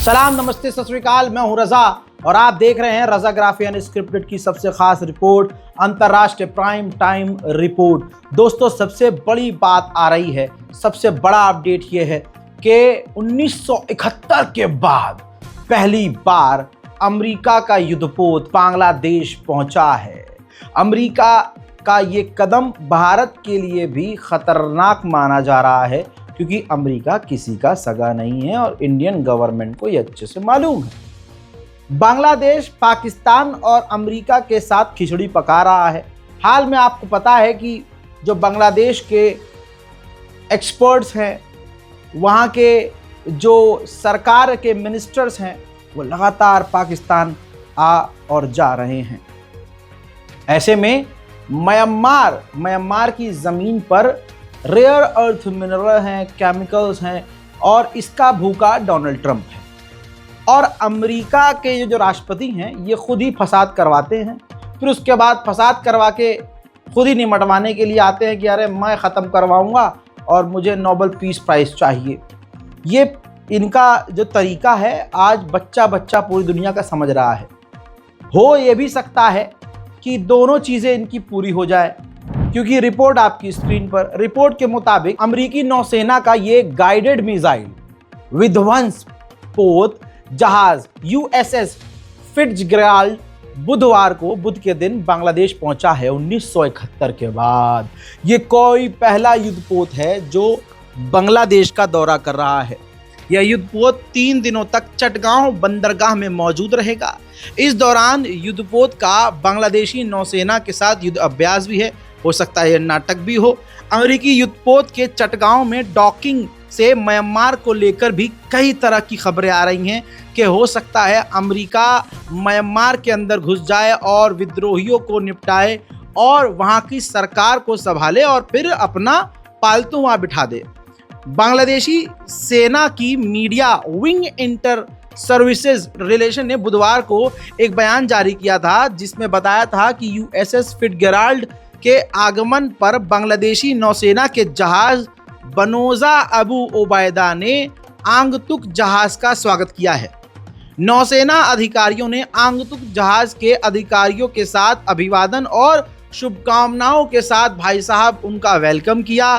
सलाम, नमस्ते, सत श्री अकाल। मैं हूं रजा और आप देख रहे हैं रजाग्राफी अनस्क्रिप्टेड की सबसे खास रिपोर्ट, अंतर्राष्ट्रीय प्राइम टाइम रिपोर्ट। दोस्तों, सबसे बड़ी बात आ रही है, सबसे बड़ा अपडेट ये है कि 1971 के बाद पहली बार अमेरिका का युद्धपोत बांग्लादेश पहुंचा है। अमेरिका का ये कदम भारत के लिए भी खतरनाक माना जा रहा है, क्योंकि अमेरिका किसी का सगा नहीं है और इंडियन गवर्नमेंट को ये अच्छे से मालूम है। बांग्लादेश पाकिस्तान और अमेरिका के साथ खिचड़ी पका रहा है। हाल में आपको पता है कि जो बांग्लादेश के एक्सपर्ट्स हैं, वहाँ के जो सरकार के मिनिस्टर्स हैं, वो लगातार पाकिस्तान आ और जा रहे हैं। ऐसे में म्यांमार की ज़मीन पर रेयर अर्थ मिनरल हैं, केमिकल्स हैं, और इसका भूखा डोनाल्ड ट्रंप है। और अमेरिका के जो राष्ट्रपति हैं, ये खुद ही फसाद करवाते हैं, फिर उसके बाद फसाद करवा के खुद ही निमटवाने के लिए आते हैं कि अरे मैं ख़त्म करवाऊंगा और मुझे नोबेल पीस प्राइज़ चाहिए। ये इनका जो तरीका है, आज बच्चा बच्चा पूरी दुनिया का समझ रहा है। हो ये भी सकता है कि दोनों चीज़ें इनकी पूरी हो जाए, क्योंकि रिपोर्ट आपकी स्क्रीन पर, रिपोर्ट के मुताबिक अमेरिकी नौसेना का ये गाइडेड मिसाइल विध्वंस पोत जहाज यूएसएस फिट्जगेराल्ड बुधवार को, बुध के दिन बांग्लादेश पहुंचा है 1971 के बाद। ये कोई पहला युद्धपोत है जो बांग्लादेश का दौरा कर रहा है। यह युद्धपोत 3 दिनों तक चटगांव बंदरगाह में मौजूद रहेगा। इस दौरान युद्धपोत का बांग्लादेशी नौसेना के साथ युद्ध अभ्यास भी है, हो सकता है यह नाटक भी हो। अमेरिकी युद्धपोत के चटगांव में डॉकिंग से म्यांमार को लेकर भी कई तरह की खबरें आ रही हैं कि हो सकता है अमेरिका म्यांमार के अंदर घुस जाए और विद्रोहियों को निपटाए और वहां की सरकार को संभाले और फिर अपना पालतू वहां बिठा दे। बांग्लादेशी सेना की media wing inter services relation ने बुधवार को एक बयान जारी किया था, जिसमें बताया था कि यूएसएस फिट्जगेराल्ड के आगमन पर बांग्लादेशी नौसेना के जहाज बनोजा अबू ओबैदा ने आंगतुक जहाज का स्वागत किया है। नौसेना अधिकारियों ने आंगतुक जहाज के अधिकारियों के साथ अभिवादन और शुभकामनाओं के साथ भाई साहब उनका वेलकम किया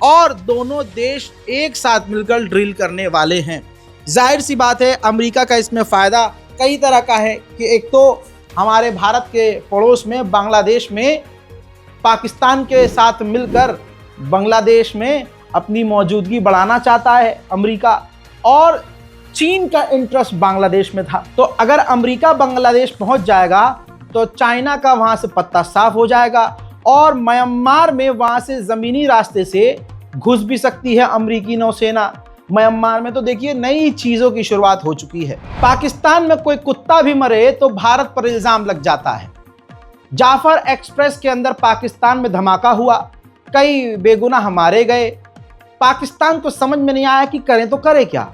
और दोनों देश एक साथ मिलकर ड्रिल करने वाले हैं। जाहिर सी बात है, अमेरिका का इसमें फ़ायदा कई तरह का है कि एक तो हमारे भारत के पड़ोस में बांग्लादेश में पाकिस्तान के साथ मिलकर बांग्लादेश में अपनी मौजूदगी बढ़ाना चाहता है अमेरिका, और चीन का इंटरेस्ट बांग्लादेश में था। तो अगर अमेरिका बांग्लादेश पहुंच जाएगा तो चाइना का वहां से पत्ता साफ हो जाएगा और म्यांमार में वहां से ज़मीनी रास्ते से घुस भी सकती है अमेरिकी नौसेना। म्यांमार में तो देखिए नई चीज़ों की शुरुआत हो चुकी है। पाकिस्तान में कोई कुत्ता भी मरे तो भारत पर इल्ज़ाम लग जाता है। जाफर एक्सप्रेस के अंदर पाकिस्तान में धमाका हुआ, कई बेगुनाह मारे गए। पाकिस्तान को समझ में नहीं आया कि करें तो करें क्या।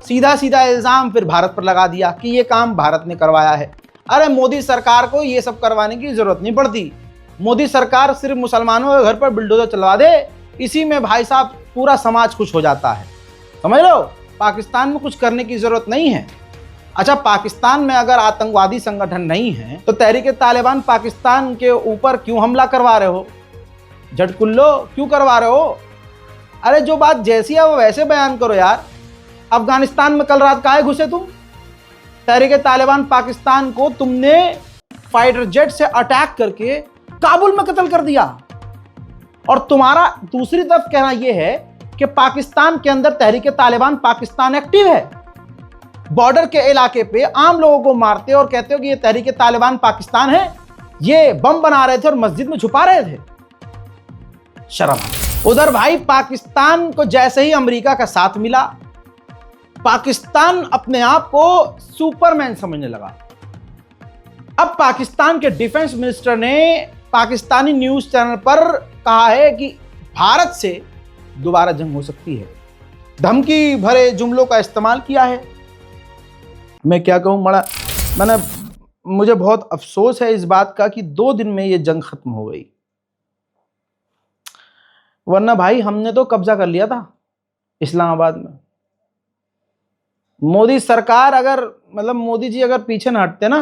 सीधा सीधा इल्ज़ाम फिर भारत पर लगा दिया कि ये काम भारत ने करवाया है। अरे मोदी सरकार को ये सब करवाने की ज़रूरत नहीं पड़ती। मोदी सरकार सिर्फ मुसलमानों के घर पर बुलडोजर चलवा दे, इसी में भाई साहब पूरा समाज खुश हो जाता है। समझ लो, पाकिस्तान में कुछ करने की ज़रूरत नहीं है। अच्छा, पाकिस्तान में अगर आतंकवादी संगठन नहीं है तो तहरीक-ए-तालिबान पाकिस्तान के ऊपर क्यों हमला करवा रहे हो? झटकुल्लो क्यों करवा रहे हो? अरे जो बात जैसी है वो वैसे बयान करो यार। अफगानिस्तान में कल रात काहे घुसे तुम? तहरीक-ए-तालिबान पाकिस्तान को तुमने फाइटर जेट से अटैक करके काबुल में कत्ल कर दिया, और तुम्हारा दूसरी तरफ कहना यह है कि पाकिस्तान के अंदर तहरीक-ए-तालिबान पाकिस्तान एक्टिव है। बॉर्डर के इलाके पे आम लोगों को मारते और कहते हो कि ये तहरीक-ए-तालिबान पाकिस्तान है। ये बम बना रहे थे और मस्जिद में छुपा रहे थे। शर्म। उधर भाई पाकिस्तान को जैसे ही अमेरिका का साथ मिला, पाकिस्तान अपने आप को सुपरमैन समझने लगा। अब पाकिस्तान के डिफेंस मिनिस्टर ने पाकिस्तानी न्यूज चैनल पर कहा है कि भारत से दोबारा जंग हो सकती है। धमकी भरे जुमलों का इस्तेमाल किया है। मैं क्या कहूँ, मुझे बहुत अफसोस है इस बात का कि 2 दिन में ये जंग खत्म हो गई, वरना भाई हमने तो कब्जा कर लिया था इस्लामाबाद में। मोदी सरकार अगर मतलब मोदी जी अगर पीछे न हटते ना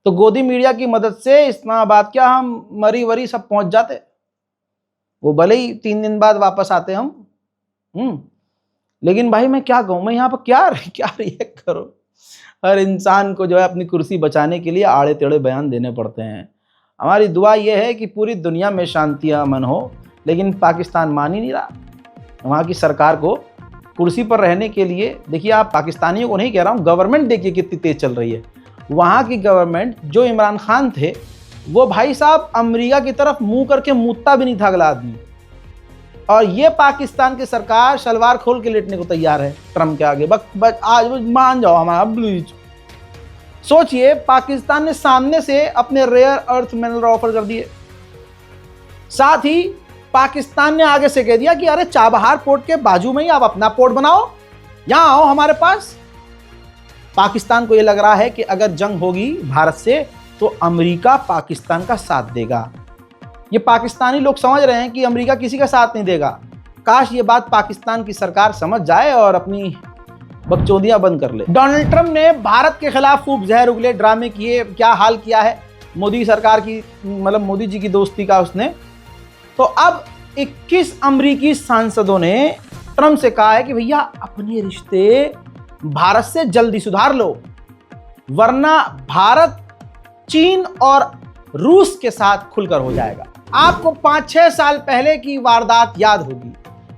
तो गोदी मीडिया की मदद से इस्लामाबाद क्या हम मरी वरी सब पहुंच जाते। वो भले ही 3 दिन बाद वापस आते हम। लेकिन भाई मैं क्या कहूं, मैं यहाँ पर क्या रिएक्ट करूं। हर इंसान को जो है अपनी कुर्सी बचाने के लिए आड़े टेढ़े बयान देने पड़ते हैं। हमारी दुआ यह है कि पूरी दुनिया में शांति अमन हो, लेकिन पाकिस्तान मान ही नहीं रहा। वहाँ की सरकार को कुर्सी पर रहने के लिए, देखिए आप पाकिस्तानियों को नहीं कह रहा हूँ, गवर्नमेंट देखिए कितनी तेज चल रही है। वहाँ की गवर्नमेंट, जो इमरान खान थे वो भाई साहब अमेरिका की तरफ मुंह करके मुतता भी नहीं था अगला आदमी, और ये पाकिस्तान की सरकार शलवार खोल के लेटने को तैयार है ट्रम्प के आगे। बस आज मान जाओ हमारा ब्लीच। सोचिए पाकिस्तान ने सामने से अपने रेयर अर्थ मिनरल ऑफर कर दिए, साथ ही पाकिस्तान ने आगे से कह दिया कि अरे चाबहार पोर्ट के बाजू में ही आप अपना पोर्ट बनाओ, यहां आओ हमारे पास। पाकिस्तान को यह लग रहा है कि अगर जंग होगी भारत से तो अमेरिका पाकिस्तान का साथ देगा। ये पाकिस्तानी लोग समझ रहे हैं कि अमेरिका किसी का साथ नहीं देगा। काश ये बात पाकिस्तान की सरकार समझ जाए और अपनी बकचोदियां बंद कर ले। डोनाल्ड ट्रंप ने भारत के खिलाफ खूब जहर उगले ड्रामे किए, क्या हाल किया है मोदी सरकार की, मतलब मोदी जी की दोस्ती का उसने। तो अब 21 अमेरिकी सांसदों ने ट्रंप से कहा है कि भैया अपने रिश्ते भारत से जल्दी सुधार लो, वरना भारत चीन और रूस के साथ खुलकर हो जाएगा। आपको 5-6 साल पहले की वारदात याद होगी,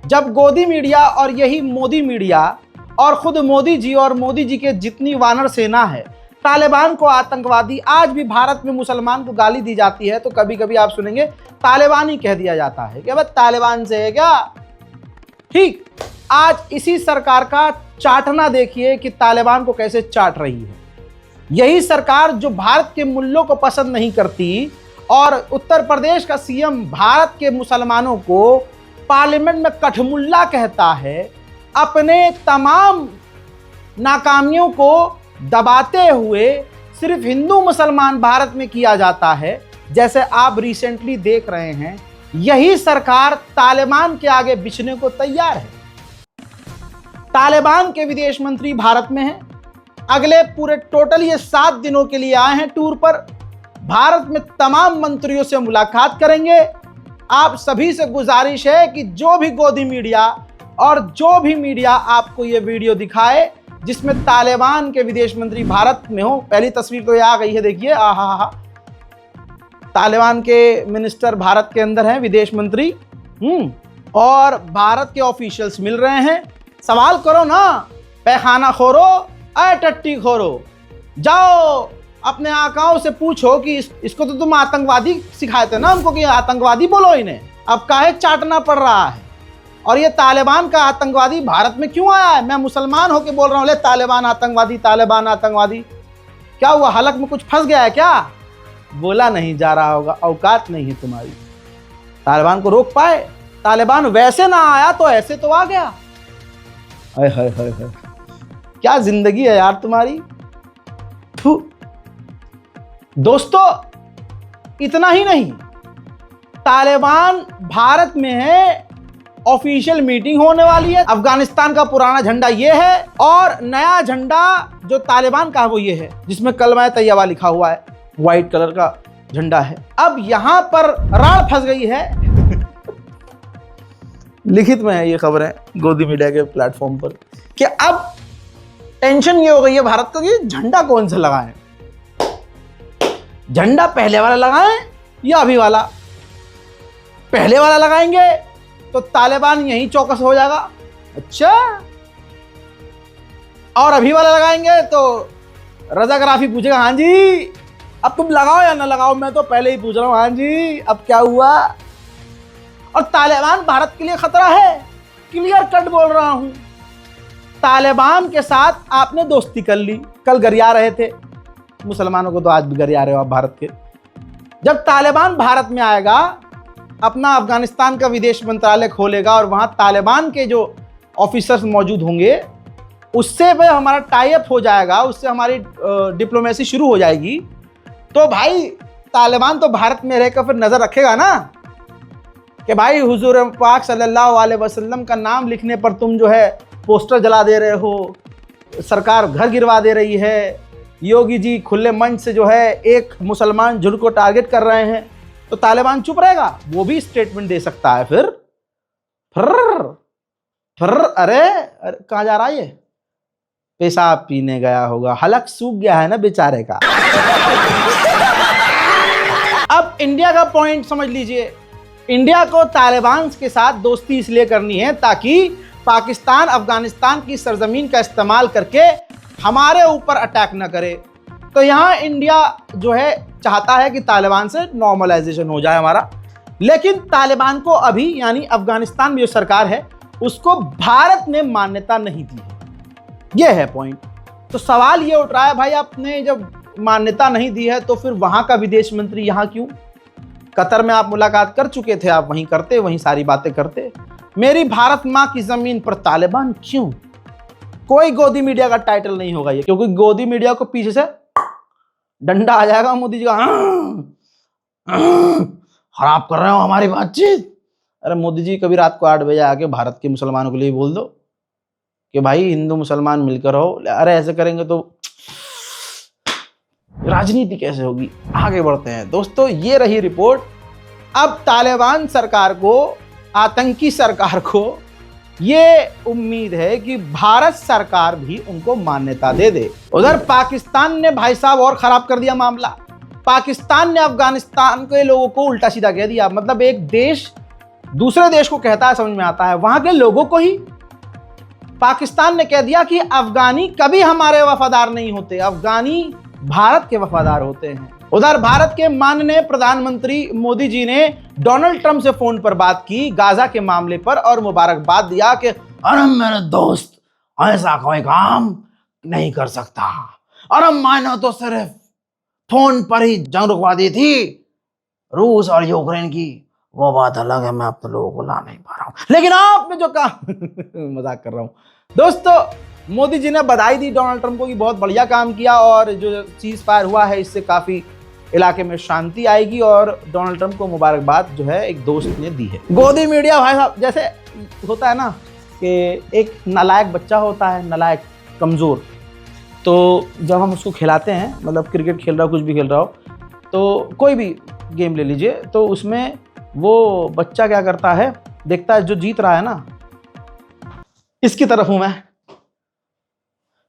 जब गोदी मीडिया और यही मोदी मीडिया और खुद मोदी जी और मोदी जी के जितनी वानर सेना है तालिबान को आतंकवादी, आज भी भारत में मुसलमान को गाली दी जाती है तो कभी कभी आप सुनेंगे तालिबान ही कह दिया जाता है, क्या बस तालिबान से है क्या। ठीक, आज इसी सरकार का चाटना देखिए कि तालिबान को कैसे चाट रही है। यही सरकार जो भारत के मूल्यों को पसंद नहीं करती और उत्तर प्रदेश का सीएम भारत के मुसलमानों को पार्लियामेंट में कठमुल्ला कहता है, अपने तमाम नाकामियों को दबाते हुए सिर्फ हिंदू मुसलमान भारत में किया जाता है, जैसे आप रिसेंटली देख रहे हैं। यही सरकार तालिबान के आगे बिछने को तैयार है। तालिबान के विदेश मंत्री भारत में हैं, अगले पूरे टोटल ये 7 दिनों के लिए आए हैं टूर पर। भारत में तमाम मंत्रियों से मुलाकात करेंगे। आप सभी से गुजारिश है कि जो भी गोदी मीडिया और जो भी मीडिया आपको ये वीडियो दिखाए जिसमें तालिबान के विदेश मंत्री भारत में हो, पहली तस्वीर तो ये आ गई है, देखिए, आहा, तालिबान के मिनिस्टर भारत के अंदर हैं, विदेश मंत्री, और भारत के ऑफिशियल्स मिल रहे हैं। सवाल करो ना, पैखाना खोरो, अरे टट्टी खोरो, जाओ अपने आकाओं से पूछो कि इसको तो तुम आतंकवादी सिखाए थे ना हमको, कि आतंकवादी बोलो इन्हें, अब काहे चाटना पड़ रहा है। और ये तालिबान का आतंकवादी भारत में क्यों आया है? मैं मुसलमान होके बोल रहा हूँ, ले तालिबान आतंकवादी, तालिबान आतंकवादी। क्या हुआ, हलक में कुछ फंस गया है क्या? बोला नहीं जा रहा होगा, औकात नहीं है तुम्हारी। तालिबान को रोक पाए? तालिबान वैसे ना आया तो ऐसे तो आ गया। हाय हाय हाय हाय, क्या जिंदगी है यार तुम्हारी। दोस्तों इतना ही नहीं, तालिबान भारत में है, ऑफिशियल मीटिंग होने वाली है। अफगानिस्तान का पुराना झंडा ये है और नया झंडा जो तालिबान का है वो ये है, जिसमें कलमा तैयबा लिखा हुआ है, व्हाइट कलर का झंडा है। अब यहां पर राड़ फंस गई है लिखित में है ये खबरें गोदी मीडिया के प्लेटफॉर्म पर, कि अब टेंशन ये हो गई है भारत को कि झंडा कौन सा लगाएं, झंडा पहले वाला लगाएं या अभी वाला। पहले वाला लगाएंगे तो तालिबान यहीं चौकस हो जाएगा, अच्छा, और अभी वाला लगाएंगे तो रजाग्राफी पूछेगा, हाँ जी अब तुम लगाओ या ना लगाओ, मैं तो पहले ही पूछ रहा हूं, हाँ जी अब क्या हुआ। और तालिबान भारत के लिए खतरा है, क्लियर कट बोल रहा हूं। तालिबान के साथ आपने दोस्ती कर ली, कल गरिया रहे थे, मुसलमानों को तो आज भी गरिया रहे हो आप भारत के। जब तालिबान भारत में आएगा, अपना अफगानिस्तान का विदेश मंत्रालय खोलेगा और वहां तालिबान के जो ऑफिसर्स मौजूद होंगे उससे वह हमारा टाई अप हो जाएगा, उससे हमारी डिप्लोमेसी शुरू हो जाएगी। तो भाई तालिबान तो भारत में रहकर फिर नजर रखेगा ना कि भाई हुजूर पाक सल्लल्लाहु अलैहि वसल्लम का नाम लिखने पर तुम जो है पोस्टर जला दे रहे हो, सरकार घर गिरवा दे रही है, योगी जी खुले मंच से जो है एक मुसलमान झुंड को टारगेट कर रहे हैं, तो तालिबान चुप रहेगा? वो भी स्टेटमेंट दे सकता है। फिर अरे कहाँ जा रहा है ये? पेशाब पीने गया होगा, हलक सूख गया है ना बेचारे का। अब इंडिया का पॉइंट समझ लीजिए। इंडिया को तालिबान के साथ दोस्ती इसलिए करनी है ताकि पाकिस्तान अफगानिस्तान की सरजमीन का इस्तेमाल करके हमारे ऊपर अटैक न करे। तो यहाँ इंडिया जो है चाहता है कि तालिबान से नॉर्मलाइजेशन हो जाए हमारा, लेकिन तालिबान को अभी यानी अफगानिस्तान में जो सरकार है उसको भारत ने मान्यता नहीं दी है। यह है पॉइंट। तो सवाल ये उठ रहा है, भाई आपने जब मान्यता नहीं दी है तो फिर वहां का विदेश मंत्री यहाँ क्यों? कतर में आप मुलाकात कर चुके थे, आप वहीं करते, वहीं सारी बातें करते। मेरी भारत माँ की जमीन पर तालिबान क्यों? कोई गोदी मीडिया का टाइटल नहीं होगा ये, क्योंकि गोदी मीडिया को पीछे से डंडा आ जाएगा मोदी जी का, खराब कर रहे हो हमारी बातचीत। अरे मोदी जी कभी रात को 8 बजे आके भारत के मुसलमानों के लिए बोल दो कि भाई हिंदू मुसलमान मिलकर रहो। अरे ऐसे करेंगे तो राजनीति कैसे होगी? आगे बढ़ते हैं दोस्तों, ये रही रिपोर्ट। अब तालिबान सरकार को, आतंकी सरकार को ये उम्मीद है कि भारत सरकार भी उनको मान्यता दे दे। उधर पाकिस्तान ने भाई साहब और खराब कर दिया मामला। पाकिस्तान ने अफगानिस्तान के लोगों को उल्टा सीधा कह दिया। मतलब एक देश दूसरे देश को कहता है, समझ में आता है, वहां के लोगों को ही पाकिस्तान ने कह दिया कि अफगानी कभी हमारे वफादार नहीं होते, अफगानी भारत के वफादार होते हैं। उधर भारत के माननीय प्रधानमंत्री मोदी जी ने डोनाल्ड ट्रंप से फोन पर बात की गाजा के मामले पर और मुबारकबाद दिया कि अरे मेरे दोस्त, ऐसा कोई काम नहीं कर सकता, अरे मैंने तो सिर्फ फोन पर ही जंग रुकवा दी थी रूस और यूक्रेन की, वो बात अलग है, मैं अपने लोगों को ला नहीं पा रहा हूं। लेकिन आपने जो कहा मजाक कर रहा हूं दोस्तों। मोदी जी ने बधाई दी डोनाल्ड ट्रंप को कि बहुत बढ़िया काम किया और जो सीज फायर हुआ है इससे काफी इलाके में शांति आएगी, और डोनाल्ड ट्रंप को मुबारकबाद जो है एक दोस्त ने दी है। गोदी मीडिया भाई साहब, जैसे होता है ना कि एक नालायक बच्चा होता है, नालायक कमजोर, तो जब हम उसको खिलाते हैं, मतलब क्रिकेट खेल रहा हो, कुछ भी खेल रहा हो, तो कोई भी गेम ले लीजिए, तो उसमें वो बच्चा क्या करता है, देखता है जो जीत रहा है ना इसकी तरफ हूं मैं,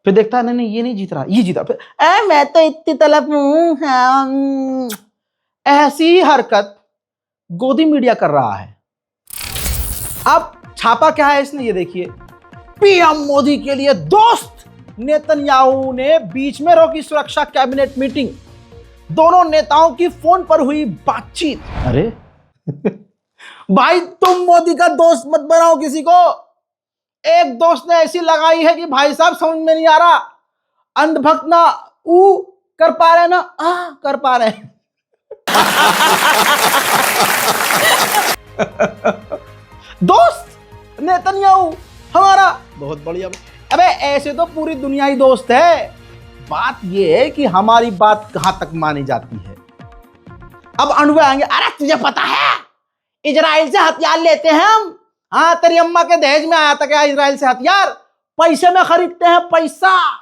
फिर देखता है नहीं ये नहीं जीत रहा, ये जीता, फिर मैं तो इतनी तरफ हूं। ऐसी हरकत गोदी मीडिया कर रहा है। अब छापा क्या है इसने, ये देखिए। पीएम मोदी के लिए दोस्त नेतन्याहू ने बीच में रोकी सुरक्षा कैबिनेट मीटिंग, दोनों नेताओं की फोन पर हुई बातचीत। अरे भाई तुम मोदी का दोस्त मत बनाओ किसी को। एक दोस्त ने ऐसी लगाई है कि भाई साहब समझ में नहीं आ रहा, अंधभक्त ना ऊ कर पा रहे ना आ कर पा रहे। दोस्त नेतन्याहू हमारा बहुत बढ़िया। अबे ऐसे तो पूरी दुनिया ही दोस्त है, बात ये है कि हमारी बात कहां तक मानी जाती है। अब अनुभव आएंगे, अरे तुझे पता है इजराइल से हथियार लेते हैं हम। हाँ, तेरी अम्मा के दहेज में आया था क्या इजराइल से हथियार? पैसे में खरीदते हैं, पैसा।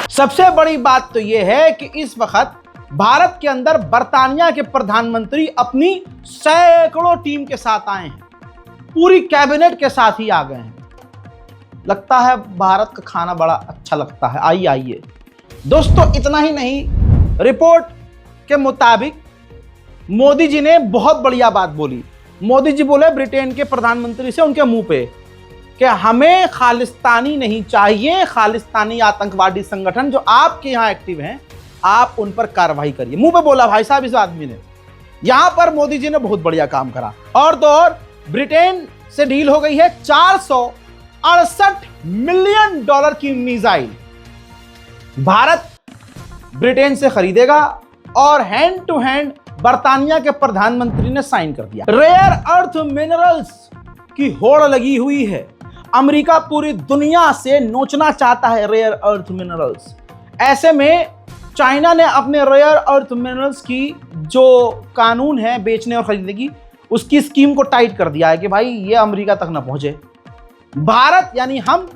सबसे बड़ी बात तो यह है कि इस वक्त भारत के अंदर बर्तानिया के प्रधानमंत्री अपनी सैकड़ों टीम के साथ आए हैं, पूरी कैबिनेट के साथ ही आ गए हैं। लगता है भारत का खाना बड़ा अच्छा लगता है। आइए आइए दोस्तों, इतना ही नहीं, रिपोर्ट के मुताबिक मोदी जी ने बहुत बढ़िया बात बोली। मोदी जी बोले ब्रिटेन के प्रधानमंत्री से उनके मुंह पे कि हमें खालिस्तानी नहीं चाहिए, खालिस्तानी आतंकवादी संगठन जो आपके यहाँ एक्टिव हैं आप उन पर कार्रवाई करिए। मुंह पे बोला भाई साहब इस आदमी ने। यहां पर मोदी जी ने बहुत बढ़िया काम करा। और तो और ब्रिटेन से डील हो गई है 468 मिलियन डॉलर की मिसाइल भारत ब्रिटेन से खरीदेगा, और हैंड टू हैंड बर्तानिया के प्रधानमंत्री ने साइन कर दिया। रेयर अर्थ मिनरल्स की होड़ लगी हुई है। अमेरिका पूरी दुनिया से नोचना चाहता है रेयर अर्थ मिनरल्स। ऐसे में चाइना ने अपने रेयर अर्थ मिनरल्स की जो कानून है बेचने और खरीदने की, उसकी स्कीम को टाइट कर दिया है कि भाई ये अमेरिका तक ना पहुंचे। भारत यानी हम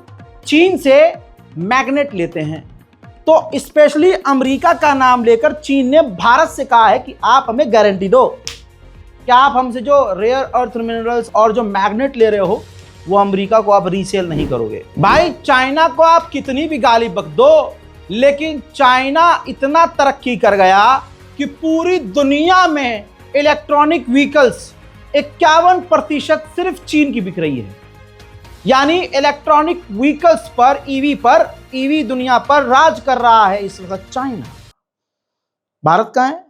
चीन से मैग्नेट लेते हैं, तो स्पेशली अमेरिका का नाम लेकर चीन ने भारत से कहा है कि आप हमें गारंटी दो कि आप हमसे जो रेयर अर्थ मिनरल्स और जो मैग्नेट ले रहे हो वो अमेरिका को आप रीसेल नहीं करोगे। भाई चाइना को आप कितनी भी गाली बक दो, लेकिन चाइना इतना तरक्की कर गया कि पूरी दुनिया में इलेक्ट्रॉनिक व्हीकल्स 51% सिर्फ चीन की बिक रही है। यानी इलेक्ट्रॉनिक व्हीकल्स पर ईवी दुनिया पर राज कर रहा है इस वक्त चाइना। भारत कहाँ है?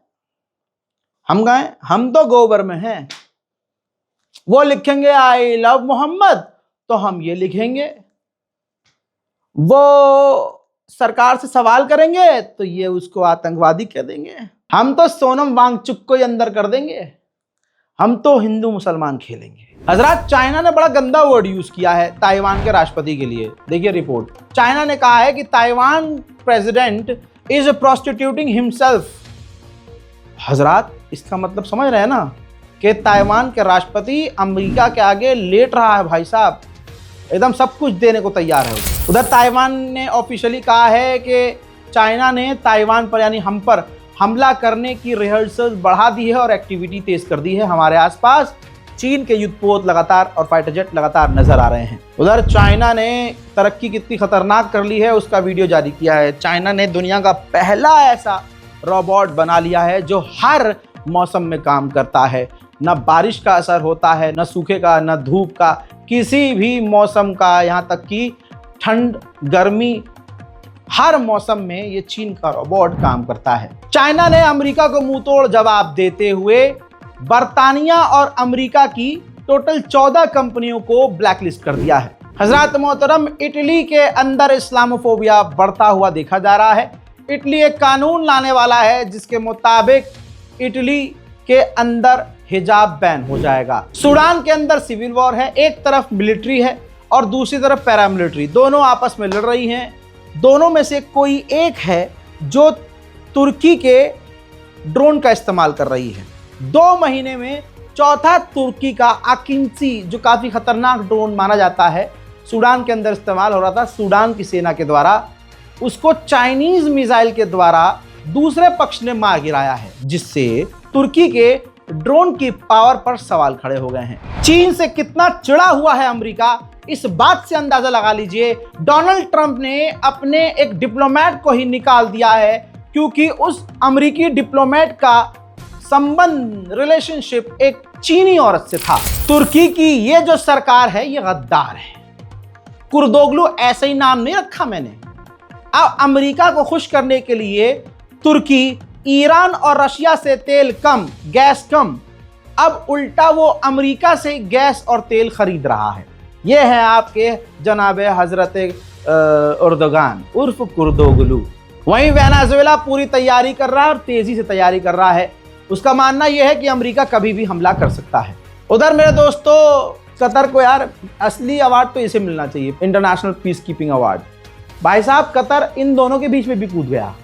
हम कहाँ हैं? हम तो गोबर में हैं। वो लिखेंगे आई लव मोहम्मद तो हम ये लिखेंगे, वो सरकार से सवाल करेंगे तो ये उसको आतंकवादी कह देंगे। हम तो सोनम वांगचुक को ही अंदर कर देंगे, हम तो हिंदू मुसलमान खेलेंगे। हजरत चाइना ने बड़ा गंदा वर्ड यूज किया है ताइवान के राष्ट्रपति के लिए। देखिए रिपोर्ट, चाइना ने कहा है कि ताइवान प्रेसिडेंट इज प्रोस्टिट्यूटिंग हिमसेल्फ। हजरत इसका मतलब समझ रहे हैं ना कि ताइवान के राष्ट्रपति अमेरिका के आगे लेट रहा है। भाई साहब एकदम सब कुछ देने को तैयार है। उधर ताइवान ने ऑफिशियली कहा है कि चाइना ने ताइवान पर यानी हम पर हमला करने की रिहर्सल बढ़ा दी है और एक्टिविटी तेज कर दी है। हमारे आसपास चीन के युद्धपोत लगातार और फाइटर जेट लगातार नजर आ रहे हैं। उधर चाइना ने तरक्की कितनी खतरनाक कर ली है उसका वीडियो जारी किया है। चाइना ने दुनिया का पहला ऐसा रोबोट बना लिया है जो हर मौसम में काम करता है। न बारिश का असर होता है, न सूखे का, न धूप का, किसी भी मौसम का, यहाँ तक कि ठंड गर्मी हर मौसम में ये चीन का रोबोट काम करता है। चाइना ने अमेरिका को मुंहतोड़ जवाब देते हुए बर्तानिया और अमेरिका की टोटल 14 कंपनियों को ब्लैकलिस्ट कर दिया है। हजरत मोहतरम, इटली के अंदर इस्लामोफोबिया बढ़ता हुआ देखा जा रहा है। इटली एक कानून लाने वाला है जिसके मुताबिक इटली के अंदर हिजाब बैन हो जाएगा। सूडान के अंदर सिविल वॉर है, एक तरफ मिलिट्री है और दूसरी तरफ पैरामिलिट्री, दोनों आपस में लड़ रही हैं। दोनों में से कोई एक है जो तुर्की के ड्रोन का इस्तेमाल कर रही है। 2 महीने में चौथा तुर्की का आकिंसी, जो काफ़ी खतरनाक ड्रोन माना जाता है, सूडान के अंदर इस्तेमाल हो रहा था। सूडान की सेना के द्वारा उसको चाइनीज मिसाइल के द्वारा दूसरे पक्ष ने मार गिराया है, जिससे तुर्की के ड्रोन की पावर पर सवाल खड़े हो गए हैं। चीन से कितना चिढ़ा हुआ है अमेरिका, इस बात से अंदाजा लगा लीजिए। डोनाल्ड ट्रंप ने अपने एक डिप्लोमेट को ही निकाल दिया है क्योंकि उस अमेरिकी डिप्लोमेट का संबंध रिलेशनशिप एक चीनी औरत से था। तुर्की की ये जो सरकार है ये गद्दार है। कुर्दोगलू ऐसे ही नाम नहीं रखा मैंने। अब अमेरिका को खुश करने के लिए तुर्की ईरान और रशिया से तेल कम, गैस कम, अब उल्टा वो अमेरिका से गैस और तेल खरीद रहा है। ये है आपके जनाबे हजरत उर्दोगान उर्फ कुर्दोगलू। वहीं वेनेजुएला पूरी तैयारी कर रहा है और तेजी से तैयारी कर रहा है। उसका मानना यह है कि अमेरिका कभी भी हमला कर सकता है। उधर मेरे दोस्तों, कतर को यार असली अवार्ड तो इसे मिलना चाहिए, इंटरनेशनल पीस कीपिंग अवार्ड। भाई साहब कतर इन दोनों के बीच में भी कूद गया,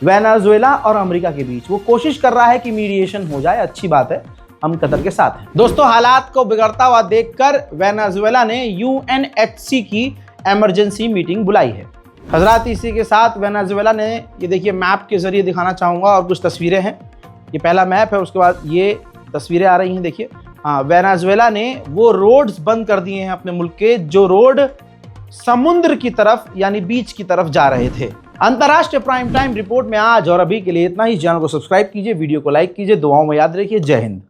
वेनेजुएला और अमेरिका के बीच। वो कोशिश कर रहा है कि मीडिएशन हो जाए, अच्छी बात है, हम कतर के साथ हैं। दोस्तों, हालात को बिगड़ता हुआ देखकर वेनेजुएला ने यूएनएचसी की इमरजेंसी मीटिंग बुलाई है। हजरात, इसी के साथ वेनेजुएला ने, ये देखिए मैप के जरिए दिखाना चाहूँगा और कुछ तस्वीरें हैं। ये पहला मैप है, उसके बाद ये तस्वीरें आ रही हैं, देखिए। हाँ, वेनेजुएला ने वो रोड्स बंद कर दिए हैं अपने मुल्क के जो रोड समुद्र की तरफ यानी बीच की तरफ जा रहे थे। अंतर्राष्ट्रीय प्राइम टाइम रिपोर्ट में आज और अभी के लिए इतना ही। चैनल को सब्सक्राइब कीजिए, वीडियो को लाइक कीजिए, दुआओं में याद रखिए। जय हिंद।